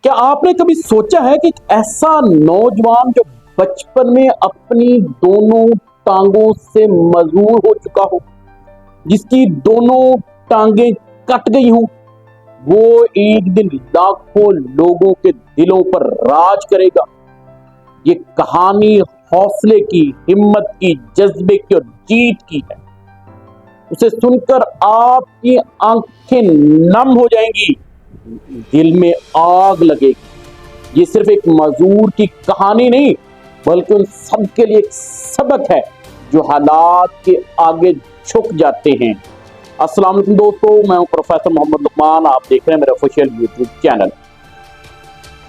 کیا آپ نے کبھی سوچا ہے کہ ایک ایسا نوجوان جو بچپن میں اپنی دونوں ٹانگوں سے مزدور ہو چکا ہو، جس کی دونوں ٹانگیں کٹ گئی ہوں، وہ ایک دن لاکھوں لوگوں کے دلوں پر راج کرے گا؟ یہ کہانی حوصلے کی، ہمت کی، جذبے کی اور جیت کی ہے۔ اسے سن کر آپ کی آنکھیں نم ہو جائیں گی، دل میں آگ لگے گی۔ یہ صرف ایک مزدور کی کہانی نہیں، بلکہ ان سب کے لیے ایک سبق ہے جو حالات کے آگے جھک جاتے ہیں۔ السلام علیکم دوستو، میں ہوں پروفیسر محمد لقمان، آپ دیکھ رہے ہیں میرا آفیشیل یوٹیوب چینل۔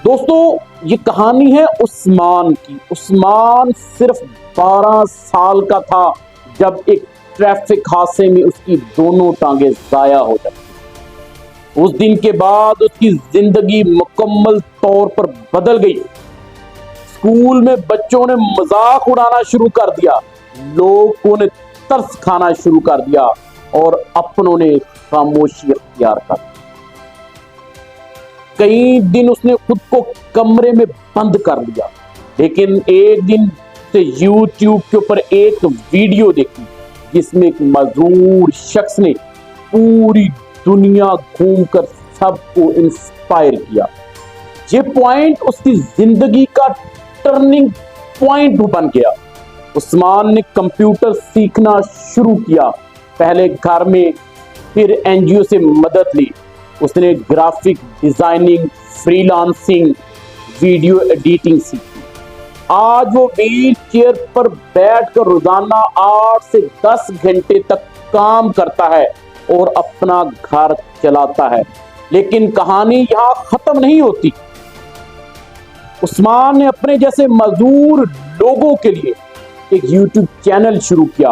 دوستو، یہ کہانی ہے عثمان کی۔ عثمان صرف 12 سال کا تھا جب ایک ٹریفک حادثے میں اس کی دونوں ٹانگیں ضائع ہو جاتی۔ اس دن کے بعد اس کی زندگی مکمل طور پر بدل گئی۔ اسکول میں بچوں نے مذاق اڑانا شروع کر دیا، لوگوں نے ترس کھانا شروع کر دیا اور اپنوں نے خاموشی اختیار کر دی۔ کئی دن اس نے خود کو کمرے میں بند کر لیا، لیکن ایک دن سے یوٹیوب کے اوپر ایک ویڈیو دیکھی جس میں ایک مزدور شخص نے پوری دنیا گھوم کر سب کو انسپائر کیا۔ یہ پوائنٹ اس کی زندگی کا ٹرننگ پوائنٹ بن گیا۔ عثمان نے کمپیوٹر سیکھنا شروع کیا، پہلے گھر میں، پھر NGO سے مدد لی۔ اس نے graphic designing, free lancing, video editing سیکھی۔ آج وہ ویل چیئر پر بیٹھ کر روزانہ 8 سے 10 گھنٹے تک کام کرتا ہے اور اپنا گھر چلاتا ہے۔ لیکن کہانی یہاں ختم نہیں ہوتی۔ عثمان نے اپنے جیسے مزدور لوگوں کے لیے ایک یوٹیوب چینل شروع کیا،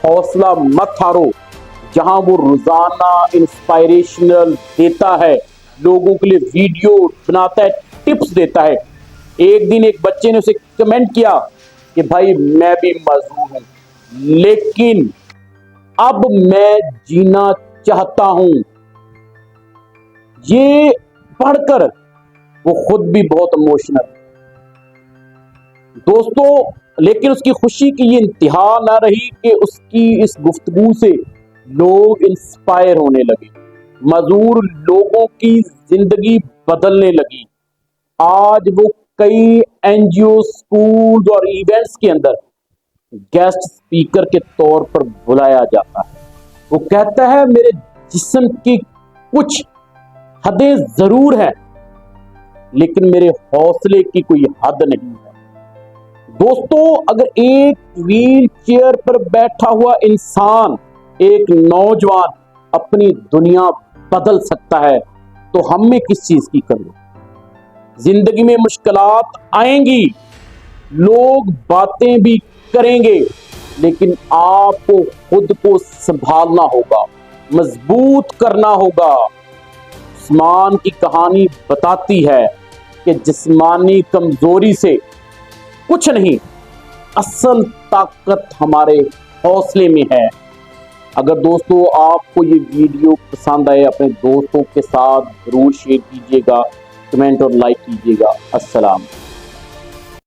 حوصلہ مت ہارو، جہاں وہ روزانہ انسپائریشنل دیتا ہے، لوگوں کے لیے ویڈیو بناتا ہے، ٹپس دیتا ہے۔ ایک دن ایک بچے نے اسے کمنٹ کیا کہ بھائی میں بھی مزدور ہوں، لیکن اب میں جینا چاہتا ہوں۔ یہ پڑھ کر وہ خود بھی بہت ایموشنل دوستو، لیکن اس کی خوشی کی یہ انتہا نہ رہی کہ اس کی اس گفتگو سے لوگ انسپائر ہونے لگے، مزدور لوگوں کی زندگی بدلنے لگی۔ آج وہ کئی NGO، اسکول اور ایونٹس کے اندر گیسٹ اسپیکر کے طور پر بلایا جاتا ہے۔ وہ کہتا ہے میرے جسم کی کچھ حدیں ضرور ہیں، لیکن میرے حوصلے کی کوئی حد نہیں ہے۔ دوستو، اگر ایک ویل چیئر پر بیٹھا ہوا انسان، ایک نوجوان اپنی دنیا بدل سکتا ہے تو ہم میں کس چیز کی کمی؟ زندگی میں مشکلات آئیں گی، لوگ باتیں بھی کریں گے، لیکن آپ کو خود کو سنبھالنا ہوگا، مضبوط کرنا ہوگا۔ عثمان کی کہانی بتاتی ہے کہ جسمانی کمزوری سے کچھ نہیں، اصل طاقت ہمارے حوصلے میں ہے۔ اگر دوستو آپ کو یہ ویڈیو پسند آئے، اپنے دوستوں کے ساتھ ضرور شیئر کیجیے گا، کمنٹ اور لائک کیجیے گا۔ السلام۔